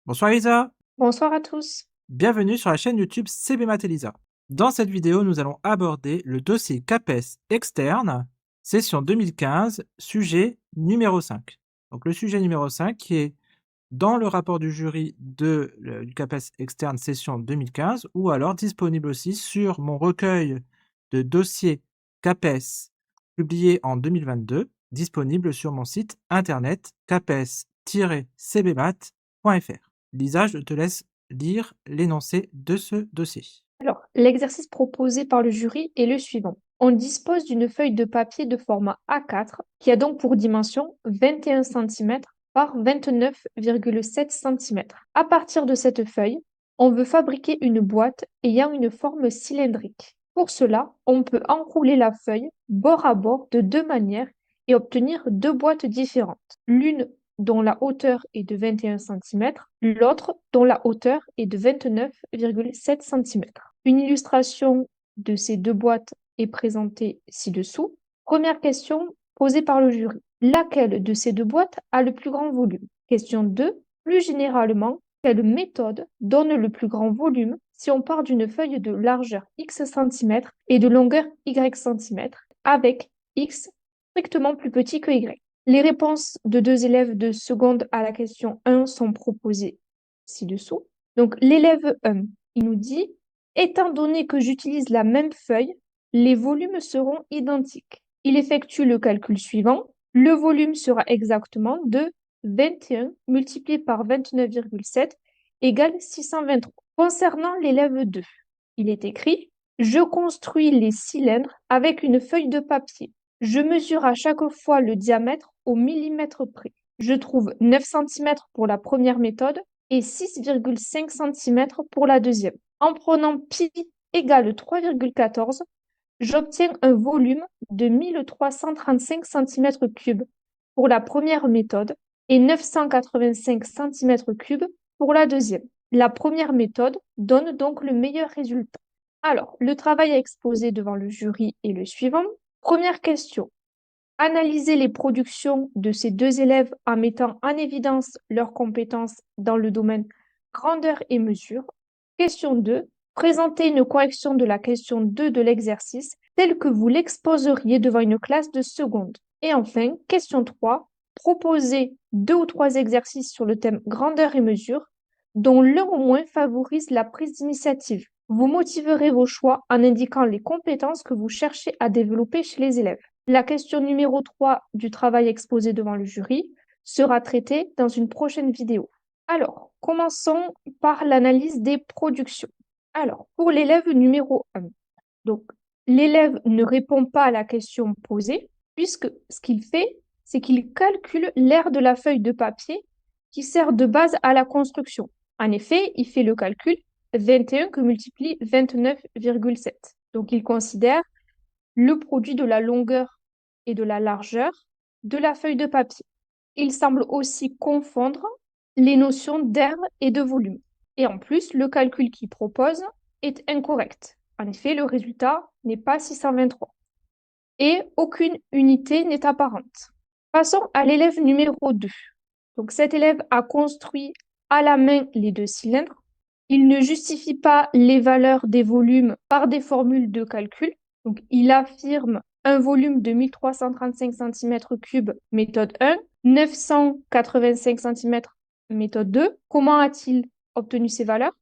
Bonsoir Elisa, Bonsoir à tous. bienvenue sur la chaîne YouTube CB Math Elisa. Dans cette vidéo, nous allons aborder le dossier CAPES externe, session 2015, sujet numéro 5. Donc le sujet numéro 5 qui est dans le rapport du jury du CAPES externe session 2015 ou alors disponible aussi sur mon recueil de dossiers CAPES publié en 2022, disponible sur mon site internet capes-cbmath.fr. Lisa, je te laisse lire l'énoncé de ce dossier. Alors, l'exercice proposé par le jury est le suivant. On dispose d'une feuille de papier de format A4 qui a donc pour dimension 21 cm par 29,7 cm. À partir de cette feuille, on veut fabriquer une boîte ayant une forme cylindrique. Pour cela, on peut enrouler la feuille bord à bord de deux manières et obtenir deux boîtes différentes. L'une dont la hauteur est de 21 cm, l'autre dont la hauteur est de 29,7 cm. Une illustration de ces deux boîtes est présentée ci-dessous. Première question posée par le jury. Laquelle de ces deux boîtes a le plus grand volume? Question 2. Plus généralement, quelle méthode donne le plus grand volume si on part d'une feuille de largeur x cm et de longueur y cm avec x strictement plus petit que y? Les réponses de deux élèves de seconde à la question 1 sont proposées ci-dessous. Donc, l'élève 1, il nous dit, étant donné que j'utilise la même feuille, les volumes seront identiques. Il effectue le calcul suivant. Le volume sera exactement de 21 multiplié par 29,7 égale 623. Concernant l'élève 2, il est écrit, je construis les cylindres avec une feuille de papier. Je mesure à chaque fois le diamètre au millimètre près. Je trouve 9 cm pour la première méthode et 6,5 cm pour la deuxième. En prenant pi égale 3,14, j'obtiens un volume de 1335 cm3 pour la première méthode et 985 cm3 pour la deuxième. La première méthode donne donc le meilleur résultat. Alors, le travail à exposer devant le jury est le suivant. Première question. Analyser les productions de ces deux élèves en mettant en évidence leurs compétences dans le domaine grandeur et mesure. Question 2. Présenter une correction de la question 2 de l'exercice telle que vous l'exposeriez devant une classe de seconde. Et enfin, question 3. Proposer deux ou trois exercices sur le thème grandeur et mesure dont l'un au moins favorise la prise d'initiative. Vous motiverez vos choix en indiquant les compétences que vous cherchez à développer chez les élèves. La question numéro 3 du travail exposé devant le jury sera traitée dans une prochaine vidéo. Alors, commençons par l'analyse des productions. Alors, pour l'élève numéro 1, donc l'élève ne répond pas à la question posée, puisque ce qu'il fait, c'est qu'il calcule l'aire de la feuille de papier qui sert de base à la construction. En effet, il fait le calcul 21 que multiplie 29,7. Donc, il considère le produit de la longueur et de la largeur de la feuille de papier. Il semble aussi confondre les notions d'air et de volume. Et en plus, le calcul qu'il propose est incorrect. En effet, le résultat n'est pas 623. Et aucune unité n'est apparente. Passons à l'élève numéro 2. Donc cet élève a construit à la main les deux cylindres. Il ne justifie pas les valeurs des volumes par des formules de calcul. Donc il affirme un volume de 1335 cm3 méthode 1, 985 cm méthode 2. Comment a-t-il obtenu ces valeurs?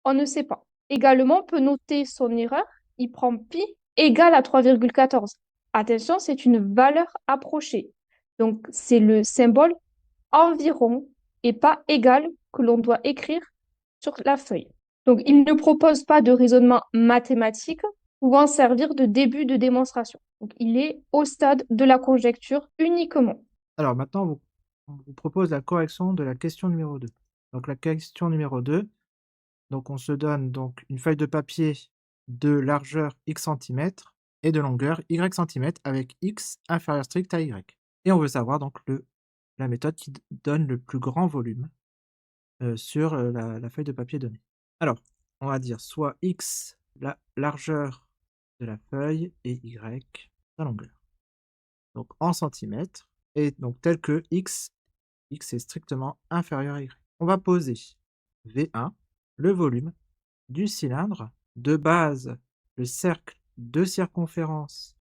On ne sait pas. Également, on peut noter son erreur. Il prend pi égale à 3,14. Attention, c'est une valeur approchée. Donc, c'est le symbole environ et pas égal que l'on doit écrire sur la feuille. Donc, il ne propose pas de raisonnement mathématique pouvant servir de début de démonstration. Donc, il est au stade de la conjecture uniquement. Alors maintenant, on vous propose la correction de la question numéro 2. Donc la question numéro 2, donc on se donne donc une feuille de papier de largeur x cm et de longueur y cm avec x inférieur strict à y. Et on veut savoir donc la méthode qui donne le plus grand volume sur la feuille de papier donnée. Alors, on va dire soit x, la largeur de la feuille, et y, la longueur. Donc en centimètres, et donc tel que x est strictement inférieur à y. On va poser V1, le volume du cylindre de base, le cercle de circonférence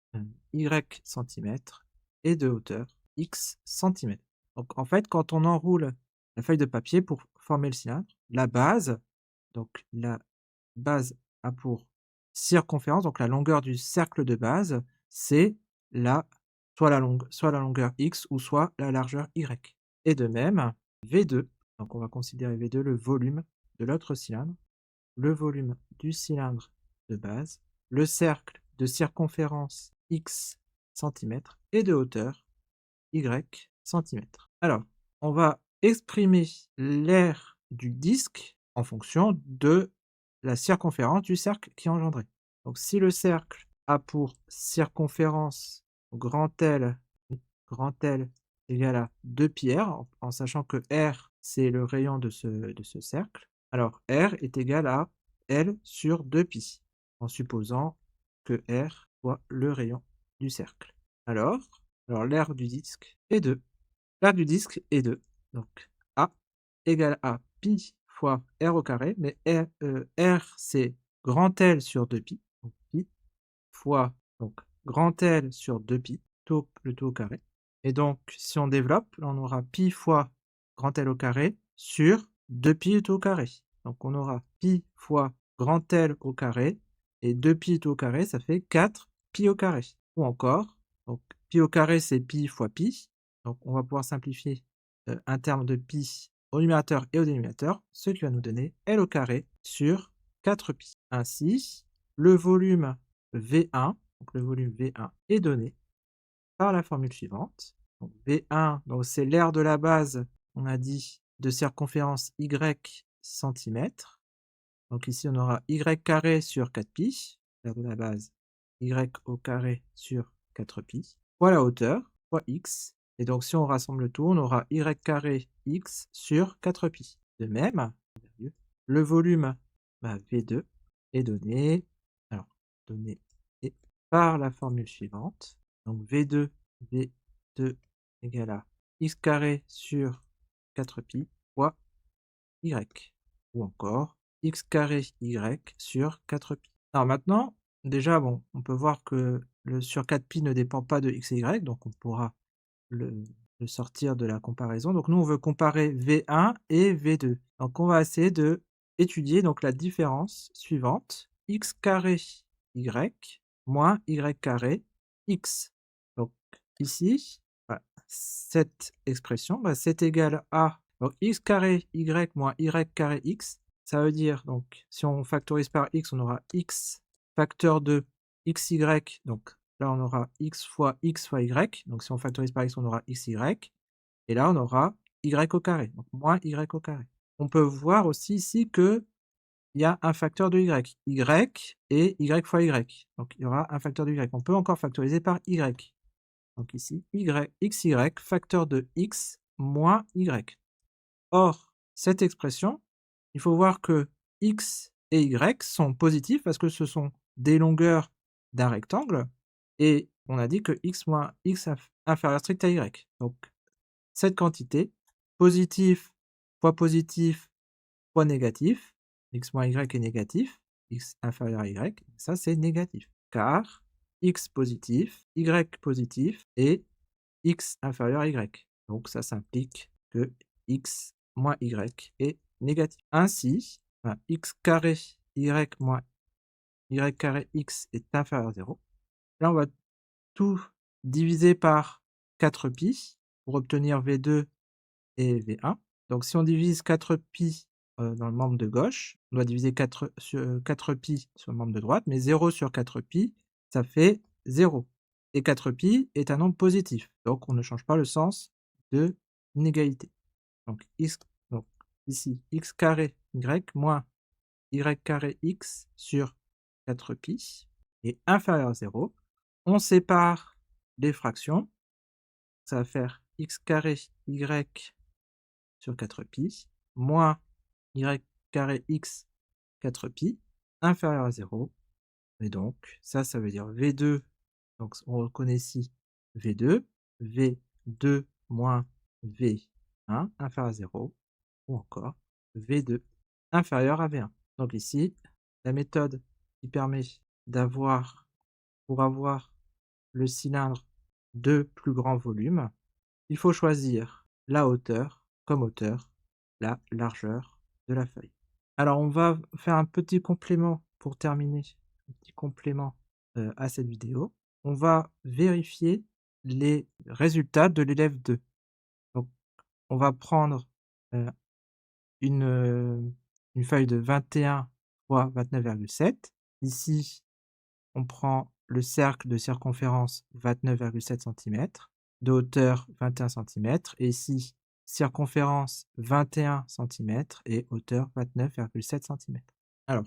Y centimètres et de hauteur X centimètres. Donc en fait, quand on enroule la feuille de papier pour former le cylindre, la base, donc la base a pour circonférence, donc la longueur du cercle de base, c'est la soit la longueur X ou soit la largeur Y. Et de même, V2, donc on va considérer V2 le volume de l'autre cylindre, le volume du cylindre de base, le cercle de circonférence X centimètres et de hauteur Y centimètres. Alors, on va exprimer l'aire du disque en fonction de la circonférence du cercle qui est engendré. Donc si le cercle a pour circonférence grand L égale à 2πr, en sachant que R, c'est le rayon de ce cercle, alors R est égal à L sur 2π, en supposant que R soit le rayon du cercle. Alors l'aire du disque est 2. L'aire du disque est 2. Donc A égale à pi fois R au carré, mais R c'est grand L sur 2π, donc pi fois donc grand L sur 2π, le tout au carré. Et donc si on développe, on aura pi fois grand L au carré sur 2π tout au carré. Donc on aura pi fois grand L au carré, et 2π tout au carré, ça fait 4π au carré. Ou encore, donc pi au carré, c'est pi fois pi. Donc on va pouvoir simplifier un terme de pi au numérateur et au dénominateur, ce qui va nous donner L au carré sur 4π. Ainsi, le volume V1, donc le volume V1 est donné par la formule suivante. Donc V1, donc c'est l'aire de la base, on a dit, de circonférence Y centimètres. Donc ici, on aura Y carré sur 4π, l'aire de la base, Y au carré sur 4π, fois la hauteur, fois X. Et donc si on rassemble tout, on aura Y carré X sur 4π. De même, le volume V2 est donné, alors, donné par la formule suivante. Donc V2 égale à X carré sur 4π fois Y. Ou encore X carré Y sur 4π. Alors maintenant, déjà, bon, on peut voir que le sur 4π ne dépend pas de X et Y, donc on pourra le sortir de la comparaison. Donc nous, on veut comparer V1 et V2. Donc on va essayer de étudier donc la différence suivante, X carré Y moins Y carré X. Donc ici, voilà, cette expression, c'est égal à donc X carré Y moins Y carré X. Ça veut dire, donc, si on factorise par X, on aura X facteur de XY, donc là, on aura X fois Y. Donc si on factorise par X, on aura XY. Et là, on aura Y au carré, donc moins Y au carré. On peut voir aussi ici qu'il y a un facteur de Y. Y et Y fois Y. Donc il y aura un facteur de Y. On peut encore factoriser par Y. Donc ici, XY facteur de X moins Y. Or, cette expression, il faut voir que X et Y sont positifs parce que ce sont des longueurs d'un rectangle, et on a dit que X moins X inférieur strict à Y. Donc, cette quantité, positif fois négatif, X moins Y est négatif, X inférieur à Y, ça c'est négatif. Car X positif, Y positif et X inférieur à Y. Donc ça s'implique que X moins Y est négatif. Ainsi, X carré Y moins Y carré X est inférieur à 0. Là, on va tout diviser par 4π pour obtenir V2 et V1. Donc si on divise 4π dans le membre de gauche, on doit diviser 4π sur le membre de droite, mais 0 sur 4π, ça fait 0. Et 4π est un nombre positif, donc on ne change pas le sens de l'égalité. Donc, donc ici, x carré y moins y carré x sur 4π est inférieur à 0. On sépare les fractions, ça va faire x carré y sur 4π moins y carré x 4π inférieur à 0. Et donc, ça veut dire V2, donc on reconnaît ici V2, V2 moins V1 inférieur à 0, ou encore V2 inférieur à V1. Donc ici, la méthode qui permet d'avoir, pour avoir le cylindre de plus grand volume, il faut choisir la hauteur comme hauteur, la largeur de la feuille. Alors on va faire un petit complément pour terminer, un petit complément, à cette vidéo. On va vérifier les résultats de l'élève 2. Donc on va prendre, heu, une, une feuille de 21 fois 29,7. Ici, on prend le cercle de circonférence 29,7 centimètres, de hauteur 21 centimètres et ici, circonférence 21 centimètres et hauteur 29,7 centimètres. Alors,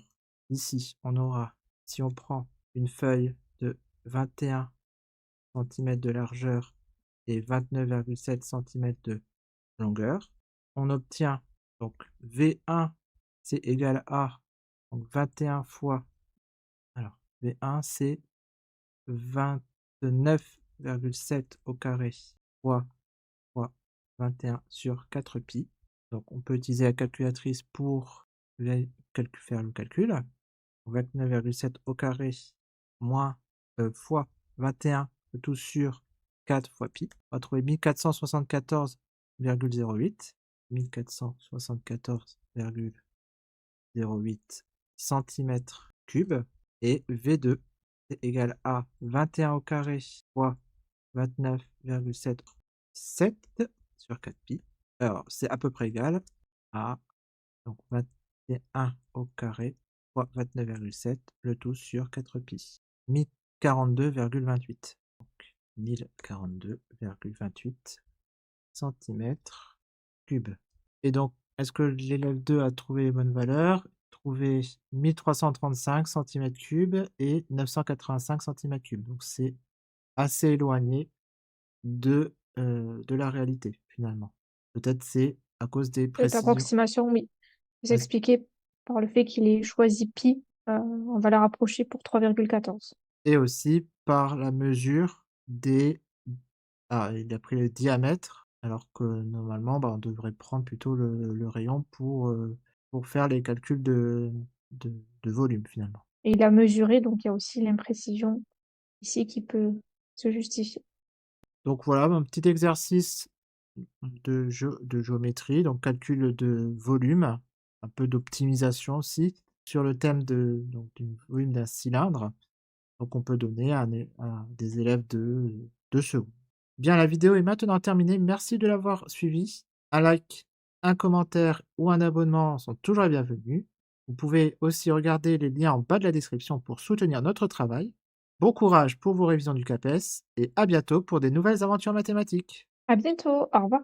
ici, on aura, si on prend une feuille de 21 centimètres de largeur et 29,7 centimètres de longueur, on obtient donc V1, c'est égal à donc 21 fois, alors V1 c'est 29,7 au carré fois 21 sur 4 pi. Donc on peut utiliser la calculatrice pour faire le calcul. 29,7 au carré moins fois 21, le tout sur 4 fois pi. On va trouver 1474,08. 1474,08 centimètres cubes et V2 est égal à 21 au carré fois 29,7 sur 4 pi. Alors, c'est à peu près égal à donc 21 au carré fois 29,7, le tout sur 4 pi. 1042,28. Donc 1042,28 centimètres cubes. Et donc, est-ce que l'élève 2 a trouvé les bonnes valeurs? Trouvé 1335 centimètres cubes et 985 centimètres cubes. Donc c'est assez éloigné de la réalité, finalement. Peut-être c'est à cause des Cette précisions. approximation, oui. Vous Est-ce expliquez par le fait qu'il ait choisi pi en valeur approchée pour 3,14. et aussi par la mesure des il a pris le diamètre, alors que normalement, on devrait prendre plutôt le rayon pour faire les calculs de volume, finalement. Et il a mesuré, donc il y a aussi l'imprécision ici qui peut se justifier. Donc voilà, un petit exercice de géométrie, donc calcul de volume, un peu d'optimisation aussi, sur le thème du volume d'un cylindre. Donc on peut donner à des élèves de seconde. Bien, la vidéo est maintenant terminée. Merci de l'avoir suivie. Un like, un commentaire ou un abonnement sont toujours les bienvenus. Vous pouvez aussi regarder les liens en bas de la description pour soutenir notre travail. Bon courage pour vos révisions du CAPES et à bientôt pour des nouvelles aventures mathématiques. À bientôt, au revoir.